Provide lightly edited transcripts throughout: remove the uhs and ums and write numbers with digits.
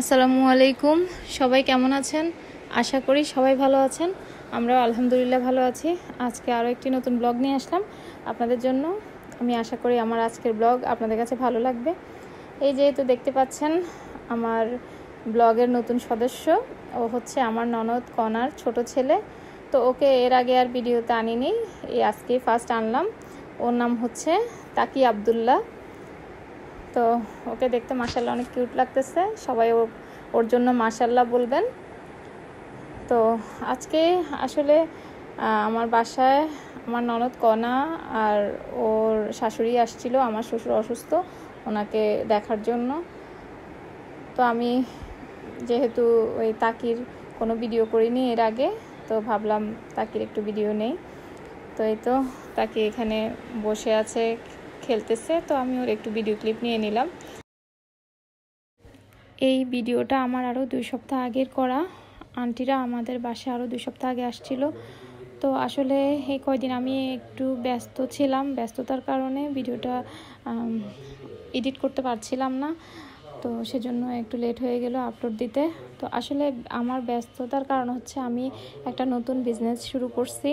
আসসালামু আলাইকুম। সবাই কেমন আছেন? আশা করি সবাই ভালো আছেন। আমরাও আলহামদুলিল্লাহ ভালো আছি। আজকে আরও একটি নতুন ব্লগ নিয়ে আসলাম আপনাদের জন্য। আমি আশা করি আমার আজকের ব্লগ আপনাদের কাছে ভালো লাগবে। এই যেহেতু দেখতে পাচ্ছেন আমার ব্লগের নতুন সদস্য, ও হচ্ছে আমার ননদ কনার ছোট ছেলে। তো ওকে এর আগে আর ভিডিওতে আনিনি, এই আজকেই ফার্স্ট আনলাম। ওর নাম হচ্ছে তাকি আবদুল্লাহ। তো ওকে দেখতে মাশাআল্লাহ অনেক কিউট লাগতেছে, সবাই ওর জন্য মাশাআল্লাহ বলবেন। তো আজকে আসলে আমার বাসায় আমার ননদ কনা আর ওর শাশুড়ি আসছিল। আমার শ্বশুর অসুস্থ, ওনাকে দেখার জন্য। তো আমি যেহেতু ওই তাকির কোনো ভিডিও করিনি এর আগে, তো ভাবলাম তাকির একটু ভিডিও নেই। তো এই তো তাকে এখানে বসে আছে, খেলতেছে, তো আমি ওর একটু ভিডিও ক্লিপ নিয়ে নিলাম। এই ভিডিওটা আমার আরও 2 সপ্তাহ আগের করা। আন্টিরা আমাদের বাসায় আরও 2 সপ্তাহ আগে আসছিল। তো আসলে এই কয়দিন আমি একটু ব্যস্ত ছিলাম, ব্যস্ততার কারণে ভিডিওটা এডিট করতে পারছিলাম না। তো সেজন্য একটু লেট হয়ে গেল আপলোড দিতে। তো আসলে আমার ব্যস্ততার কারণ হচ্ছে আমি একটা নতুন বিজনেস শুরু করছি।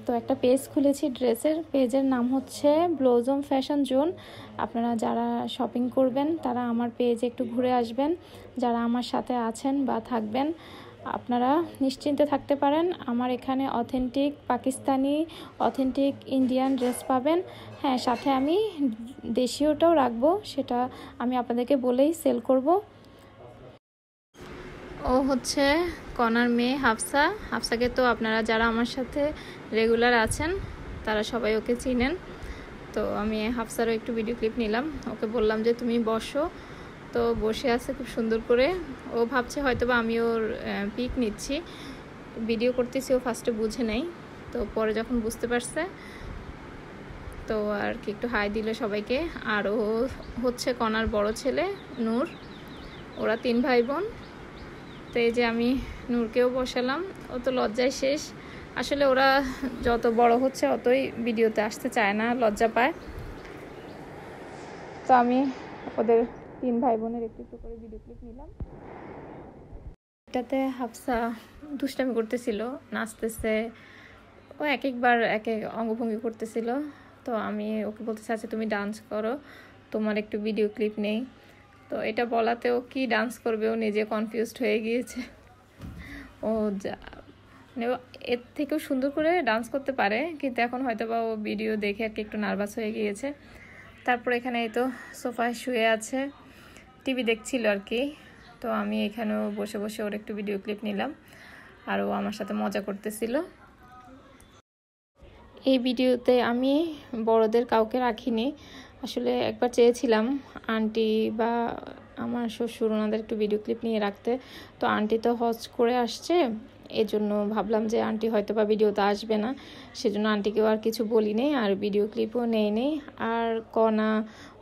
তো একটা পেজ খুলেছি, ড্রেসের পেজের নাম হচ্ছে ব্লজম ফ্যাশন জোন। আপনারা যারা শপিং করবেন তারা আমার পেজে একটু ঘুরে আসবেন। যারা আমার সাথে আছেন বা থাকবেন আপনারা নিশ্চিন্তে থাকতে পারেন। আমার এখানে authentic Pakistani, authentic Indian dress পাবেন। হ্যাঁ, সাথে আমি দেশীয়টাও রাখবো, সেটা আমি আপনাদেরকে বলেই সেল করব। ও হচ্ছে কনার মেয়ে হাফসা। হাফসাকে তো আপনারা যারা আমার সাথে রেগুলার আছেন তারা সবাই ওকে চিনেন। তো আমি হাফসারও একটু ভিডিও ক্লিপ নিলাম। ওকে বললাম যে তুমি বসো। তো বসে আছে খুব সুন্দর করে। ও ভাবছে হয়তো বা আমি ওর পিক নিচ্ছি, ভিডিও করতেছি। ও ফার্স্টে বুঝে নেই, তো পরে যখন বুঝতে পারছে তো আর কি একটু হাই দিল সবাইকে। আর ও হচ্ছে কনার বড় ছেলে নূর। ওরা 3 ভাই বোন। তো এই যে আমি নূরকেও বসালাম। ও তো লজ্জায় শেষ। আসলে ওরা যত বড় হচ্ছে অতই ভিডিওতে আসতে চায় না, লজ্জা পায়। তো আমি ওদের 3 ভাই বোনের একটু একটু করে ভিডিও ক্লিপ নিলাম। এটাতে হাফসা দুষ্টামি করতেছিল, নাচতেছে। ও একবার এক এক অঙ্গভঙ্গি করতেছিল। তো আমি ওকে বলতে চাচ্ছি তুমি ডান্স করো, তোমার একটু ভিডিও ক্লিপ নেই। তো এটা বলাতে ও কি ডান্স করবে, ও নিজে কনফিউজড হয়ে গিয়েছে। ও মানে এর থেকেও সুন্দর করে ডান্স করতে পারে, কিন্তু এখন হয়তো বা ও ভিডিও দেখে আর কি একটু নার্ভাস হয়ে গিয়েছে। তারপর এখানে এই তো সোফায় শুয়ে আছে, টিভি দেখছিল আর কি। তো আমি এখানেও বসে বসে ওর একটু ভিডিও ক্লিপ নিলাম, আর ও আমার সাথে মজা করতেছিল। এই ভিডিওতে আমি বড়দের কাউকে রাখিনি। আসলে একবার চেয়েছিলাম আন্টি বা আমার শ্বশুর ওনাদের একটু ভিডিও ক্লিপ নিয়ে রাখতে। তো আন্টি তো হজ করে আসছে, এজন্য ভাবলাম যে আন্টি হয়তো বা ভিডিওতে আসবে না, সেজন্য আন্টিকেও আর কিছু বলি নেই, আর ভিডিও ক্লিপও নেই। আর কনা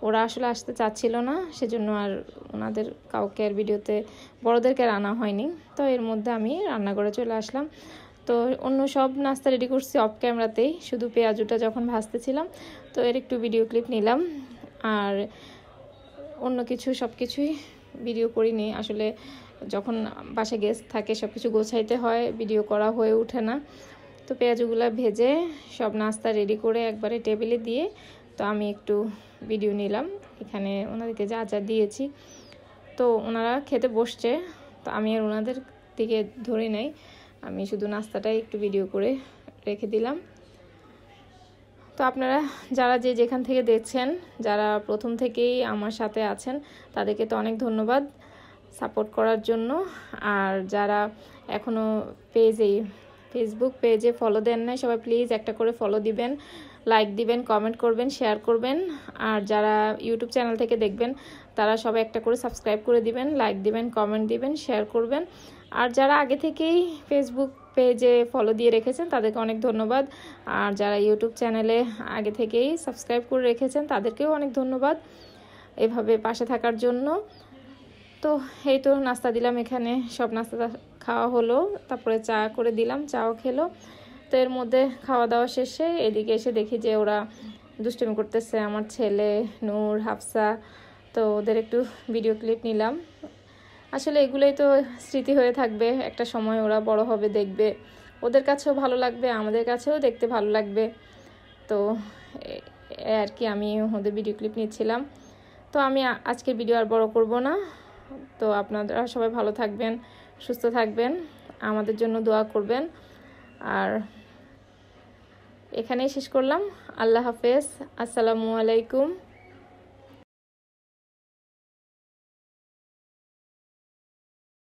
ওরা আসলে আসতে চাচ্ছিল না, সেজন্য আর ওনাদের কাউকে আর ভিডিওতে বড়দেরকে আনা হয়নি। তো এর মধ্যে আমি রান্নাঘরে চলে আসলাম। তো অন্য সব নাস্তা রেডি করছি অফ ক্যামেরাতেই, শুধু পেঁয়াজুটা যখন ভাজতেছিলাম তো এর একটু ভিডিও ক্লিপ নিলাম। আর অন্য কিছু সব কিছুই ভিডিও করিনি। আসলে যখন বাসায় গেস্ট থাকে সব কিছু গোছাইতে হয়, ভিডিও করা হয়ে ওঠে না। তো পেঁয়াজগুলো ভেজে সব নাস্তা রেডি করে একবারে টেবিলে দিয়ে তো আমি একটু ভিডিও নিলাম। এখানে ওনাদেরকে যা যা দিয়েছি, তো ওনারা খেতে বসছে। তো আমি আর ওনাদের দিকে ধরে নেই, আমি শুধু নাস্তাটাই একটু ভিডিও করে রেখে দিলাম। তো আপনারা যারা যে যেখান থেকে দেখছেন, যারা প্রথম থেকেই আমার সাথে আছেন তাদেরকে তো অনেক ধন্যবাদ সাপোর্ট করার জন্য। আর যারা এখনও ফেসবুক পেজে ফলো দেন নাই, সবাই প্লিজ একটা করে ফলো দিবেন, লাইক দিবেন, কমেন্ট করবেন, শেয়ার করবেন। আর যারা ইউটিউব চ্যানেল থেকে দেখবেন তারা সবাই একটা করে সাবস্ক্রাইব করে দিবেন, লাইক দিবেন, কমেন্ট দিবেন, শেয়ার করবেন। আর যারা আগে থেকেই ফেসবুক পেজে ফলো দিয়ে রেখেছেন তাদেরকে অনেক ধন্যবাদ। আর যারা ইউটিউব চ্যানেলে আগে থেকেই সাবস্ক্রাইব করে রেখেছেন তাদেরকেও অনেক ধন্যবাদ এভাবে পাশে থাকার জন্য। তো এই তো নাস্তা দিলাম, এখানে সব নাস্তা খাওয়া হলো, তারপরে চা করে দিলাম, চাও খেলো। তো এর মধ্যে খাওয়া দাওয়া শেষে এদিকে এসে দেখি যে ওরা দুষ্টুমি করতেছে, আমার ছেলে নূর, হাফসা। তো ওদের একটু ভিডিও ক্লিপ নিলাম। আসলে এগুলোই তো স্মৃতি হয়ে থাকবে, একটা সময় ওরা বড় হবে দেখবে, ওদের কাছেও ভালো লাগবে, আমাদের কাছেও দেখতে ভালো লাগবে। তো আর কি আমি ওদের ভিডিও ক্লিপ নিচ্ছিলাম। তো আমি আজকের ভিডিও আর বড় করব না। তো আপনারা সবাই ভালো থাকবেন, সুস্থ থাকবেন, আমাদের জন্য দোয়া করবেন। আর এখানেই শেষ করলাম। আল্লাহ হাফেজ, আসসালামু আলাইকুম।